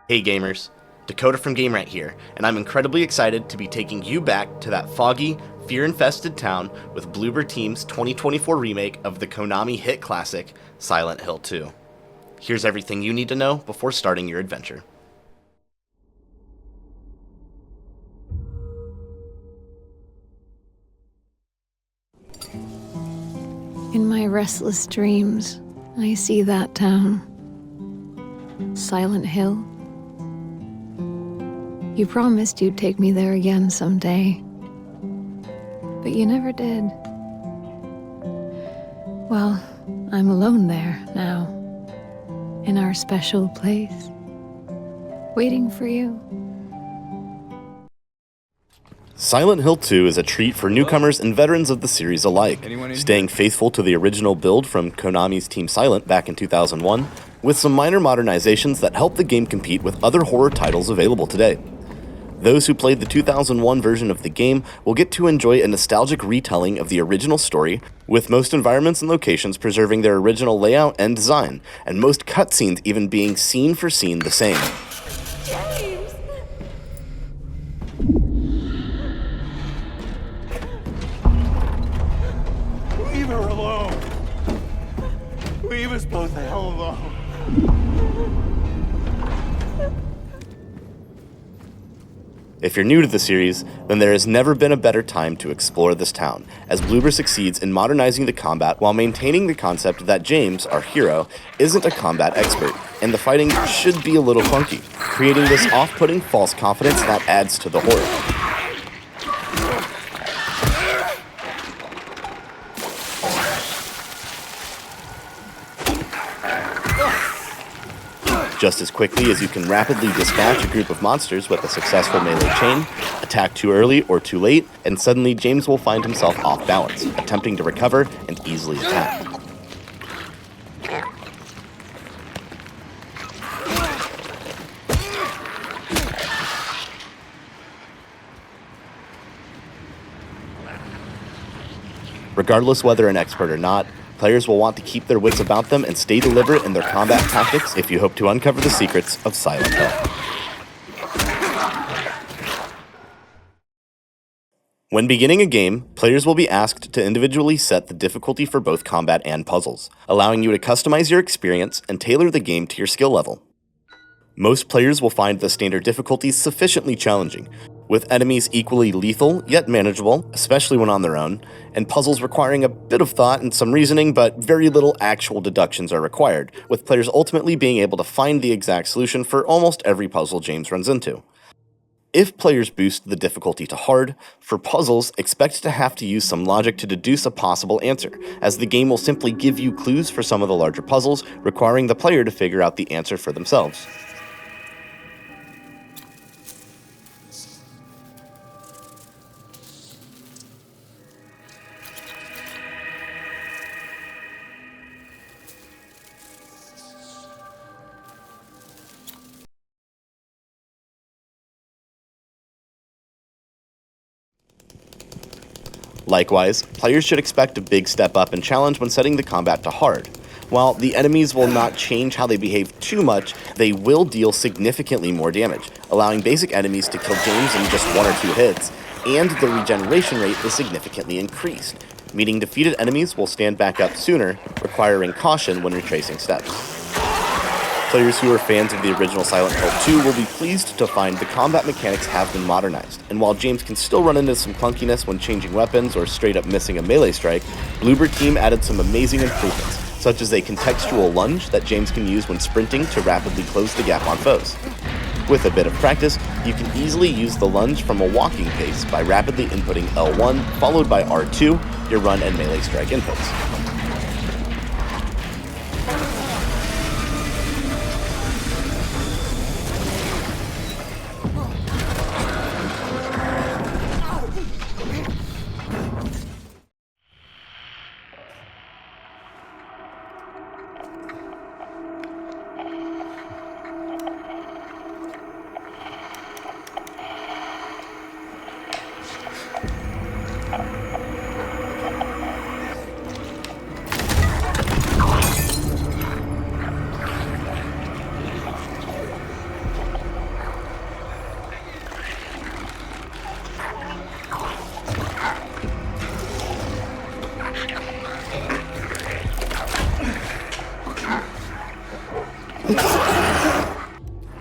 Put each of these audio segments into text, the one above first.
Hey gamers, Dakota from GameRant here, and I'm incredibly excited to be taking you back to that foggy, fear-infested town with Bloober Team's 2024 remake of the Konami hit classic, Silent Hill 2. Here's everything you need to know before starting your adventure. In my restless dreams, I see that town. Silent Hill. You promised you'd take me there again someday, but you never did. Well, I'm alone there now, in our special place, waiting for you. Silent Hill 2 is a treat for newcomers and veterans of the series alike, staying faithful to the original build from Konami's Team Silent back in 2001, with some minor modernizations that help the game compete with other horror titles available today. Those who played the 2001 version of the game will get to enjoy a nostalgic retelling of the original story, with most environments and locations preserving their original layout and design, and most cutscenes even being scene for scene the same. Leave her alone! Leave us both the hell alone! If you're new to the series, then there has never been a better time to explore this town, as Bloober succeeds in modernizing the combat while maintaining the concept that James, our hero, isn't a combat expert, and the fighting should be a little funky, creating this off-putting false confidence that adds to the horror. Just as quickly as you can rapidly dispatch a group of monsters with a successful melee chain, attack too early or too late, and suddenly James will find himself off balance, attempting to recover and easily attack. Regardless whether an expert or not, players will want to keep their wits about them and stay deliberate in their combat tactics if you hope to uncover the secrets of Silent Hill. When beginning a game, players will be asked to individually set the difficulty for both combat and puzzles, allowing you to customize your experience and tailor the game to your skill level. Most players will find the standard difficulties sufficiently challenging, with enemies equally lethal yet manageable, especially when on their own, and puzzles requiring a bit of thought and some reasoning, but very little actual deductions are required, with players ultimately being able to find the exact solution for almost every puzzle James runs into. If players boost the difficulty to hard, for puzzles, expect to have to use some logic to deduce a possible answer, as the game will simply give you clues for some of the larger puzzles, requiring the player to figure out the answer for themselves. Likewise, players should expect a big step up in challenge when setting the combat to hard. While the enemies will not change how they behave too much, they will deal significantly more damage, allowing basic enemies to kill James in just 1 or 2 hits, and the regeneration rate is significantly increased, meaning defeated enemies will stand back up sooner, requiring caution when retracing steps. Players who are fans of the original Silent Hill 2 will be pleased to find the combat mechanics have been modernized, and while James can still run into some clunkiness when changing weapons or straight up missing a melee strike, Bloober Team added some amazing improvements, such as a contextual lunge that James can use when sprinting to rapidly close the gap on foes. With a bit of practice, you can easily use the lunge from a walking pace by rapidly inputting L1 followed by R2, your run and melee strike inputs.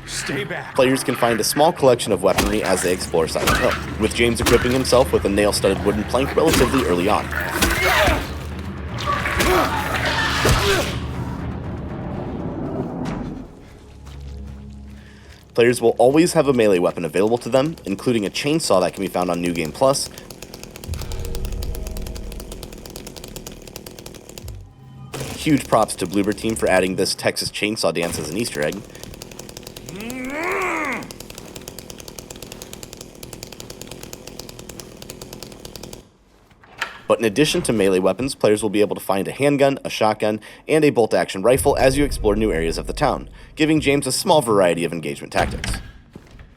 Stay back. Players can find a small collection of weaponry as they explore Silent Hill, with James equipping himself with a nail-studded wooden plank relatively early on. Players will always have a melee weapon available to them, including a chainsaw that can be found on New Game Plus. Huge props to Bloober Team for adding this Texas chainsaw dance as an Easter egg. But in addition to melee weapons, players will be able to find a handgun, a shotgun, and a bolt-action rifle as you explore new areas of the town, giving James a small variety of engagement tactics.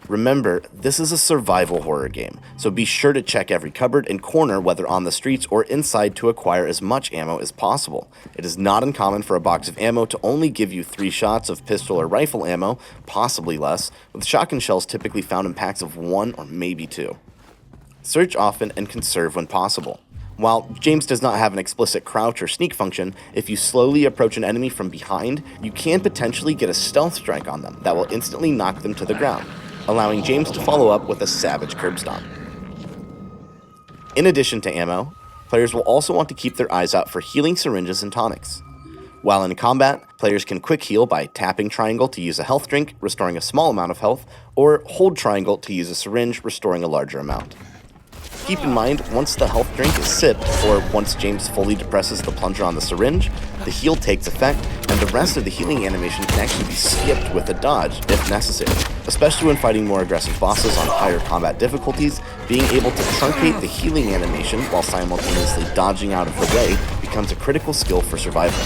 Remember, this is a survival horror game, so be sure to check every cupboard and corner, whether on the streets or inside, to acquire as much ammo as possible. It is not uncommon for a box of ammo to only give you 3 shots of pistol or rifle ammo, possibly less, with shotgun shells typically found in packs of 1 or maybe 2. Search often and conserve when possible. While James does not have an explicit crouch or sneak function, if you slowly approach an enemy from behind, you can potentially get a stealth strike on them that will instantly knock them to the ground, allowing James to follow up with a savage curb stomp. In addition to ammo, players will also want to keep their eyes out for healing syringes and tonics. While in combat, players can quick heal by tapping triangle to use a health drink, restoring a small amount of health, or hold triangle to use a syringe, restoring a larger amount. Keep in mind, once the health drink is sipped, or once James fully depresses the plunger on the syringe, the heal takes effect, and the rest of the healing animation can actually be skipped with a dodge, if necessary. Especially when fighting more aggressive bosses on higher combat difficulties, being able to truncate the healing animation while simultaneously dodging out of the way becomes a critical skill for survival.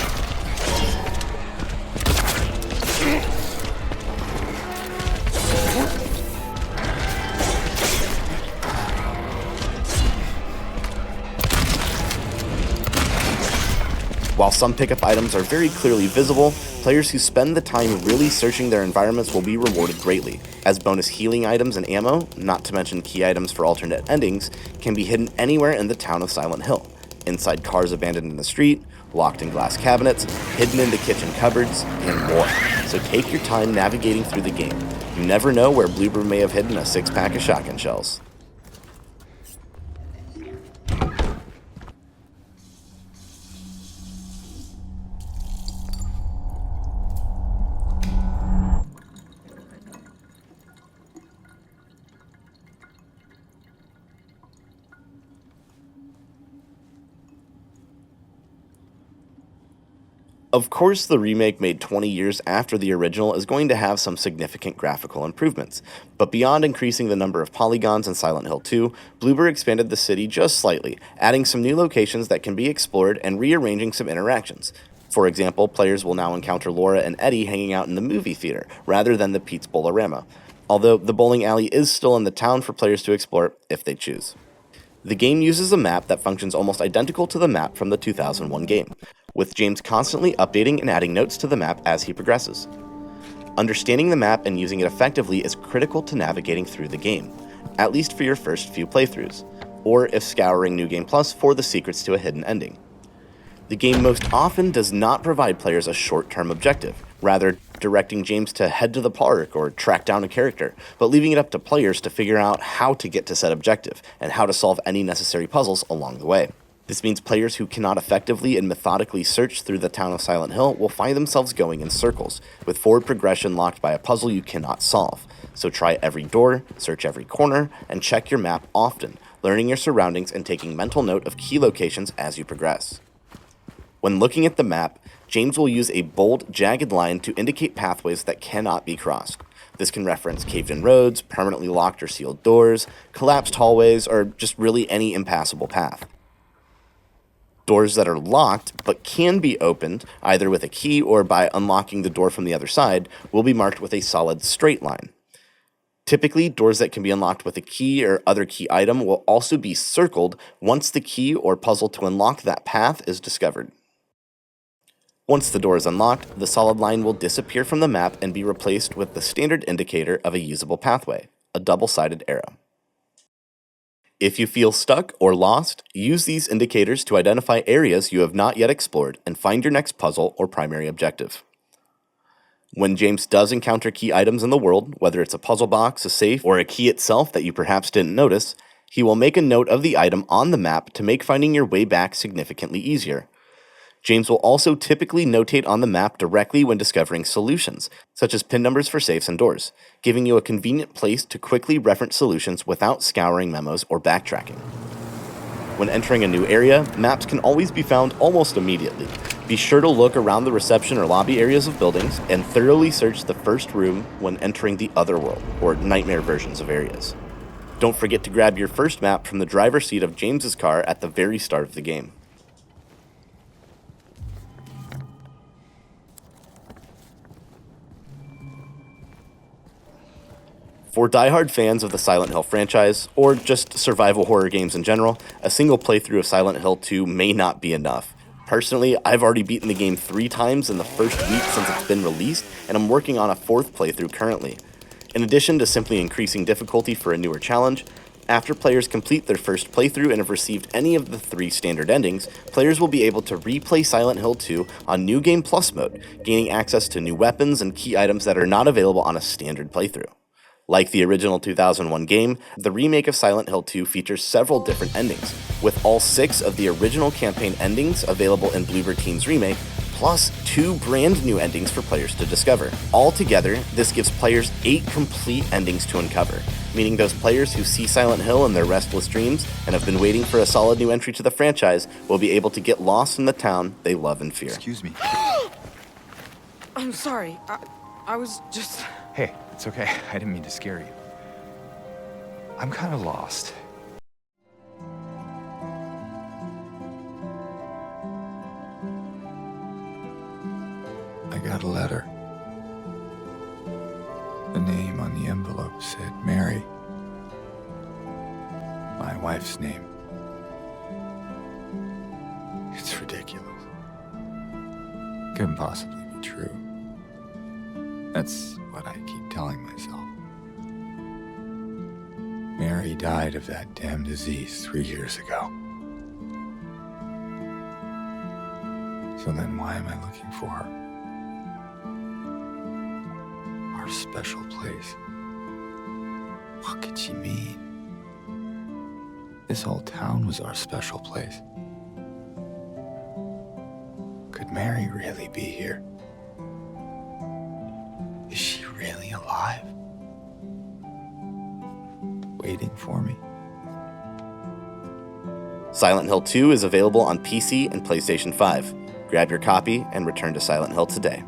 While some pickup items are very clearly visible, players who spend the time really searching their environments will be rewarded greatly, as bonus healing items and ammo, not to mention key items for alternate endings, can be hidden anywhere in the town of Silent Hill, inside cars abandoned in the street, locked in glass cabinets, hidden in the kitchen cupboards, and more. So take your time navigating through the game. You never know where Bloober may have hidden a 6-pack of shotgun shells. Of course, the remake made 20 years after the original is going to have some significant graphical improvements, but beyond increasing the number of polygons in Silent Hill 2, Bloober expanded the city just slightly, adding some new locations that can be explored and rearranging some interactions. For example, players will now encounter Laura and Eddie hanging out in the movie theater, rather than the Pete's Bowlerama, although the bowling alley is still in the town for players to explore if they choose. The game uses a map that functions almost identical to the map from the 2001 game, with James constantly updating and adding notes to the map as he progresses. Understanding the map and using it effectively is critical to navigating through the game, at least for your first few playthroughs, or if scouring New Game Plus for the secrets to a hidden ending. The game most often does not provide players a short-term objective, rather directing James to head to the park or track down a character, but leaving it up to players to figure out how to get to said objective and how to solve any necessary puzzles along the way. This means players who cannot effectively and methodically search through the town of Silent Hill will find themselves going in circles, with forward progression locked by a puzzle you cannot solve. So try every door, search every corner, and check your map often, learning your surroundings and taking mental note of key locations as you progress. When looking at the map, James will use a bold, jagged line to indicate pathways that cannot be crossed. This can reference caved-in roads, permanently locked or sealed doors, collapsed hallways, or just really any impassable path. Doors that are locked but can be opened, either with a key or by unlocking the door from the other side, will be marked with a solid straight line. Typically, doors that can be unlocked with a key or other key item will also be circled once the key or puzzle to unlock that path is discovered. Once the door is unlocked, the solid line will disappear from the map and be replaced with the standard indicator of a usable pathway, a double-sided arrow. If you feel stuck or lost, use these indicators to identify areas you have not yet explored and find your next puzzle or primary objective. When James does encounter key items in the world, whether it's a puzzle box, a safe, or a key itself that you perhaps didn't notice, he will make a note of the item on the map to make finding your way back significantly easier. James will also typically notate on the map directly when discovering solutions, such as pin numbers for safes and doors, giving you a convenient place to quickly reference solutions without scouring memos or backtracking. When entering a new area, maps can always be found almost immediately. Be sure to look around the reception or lobby areas of buildings and thoroughly search the first room when entering the Otherworld, or nightmare versions of areas. Don't forget to grab your first map from the driver's seat of James's car at the very start of the game. For diehard fans of the Silent Hill franchise, or just survival horror games in general, a single playthrough of Silent Hill 2 may not be enough. Personally, I've already beaten the game 3 times in the first week since it's been released, and I'm working on a 4th playthrough currently. In addition to simply increasing difficulty for a newer challenge, after players complete their first playthrough and have received any of the 3 standard endings, players will be able to replay Silent Hill 2 on New Game Plus mode, gaining access to new weapons and key items that are not available on a standard playthrough. Like the original 2001 game, the remake of Silent Hill 2 features several different endings, with all 6 of the original campaign endings available in Bloober Team's remake, plus 2 brand new endings for players to discover. Altogether, this gives players 8 complete endings to uncover, meaning those players who see Silent Hill in their restless dreams and have been waiting for a solid new entry to the franchise will be able to get lost in the town they love and fear. Excuse me. I'm sorry. I was just... Hey, it's okay. I didn't mean to scare you. I'm kind of lost. I got a letter. The name on the envelope said Mary. My wife's name. It's ridiculous. Couldn't possibly be true. That's what I keep telling myself. Mary died of that damn disease 3 years ago. So then why am I looking for her? Our special place. What could she mean? This whole town was our special place. Could Mary really be here? Is she really alive? Waiting for me? Silent Hill 2 is available on PC and PlayStation 5. Grab your copy and return to Silent Hill today.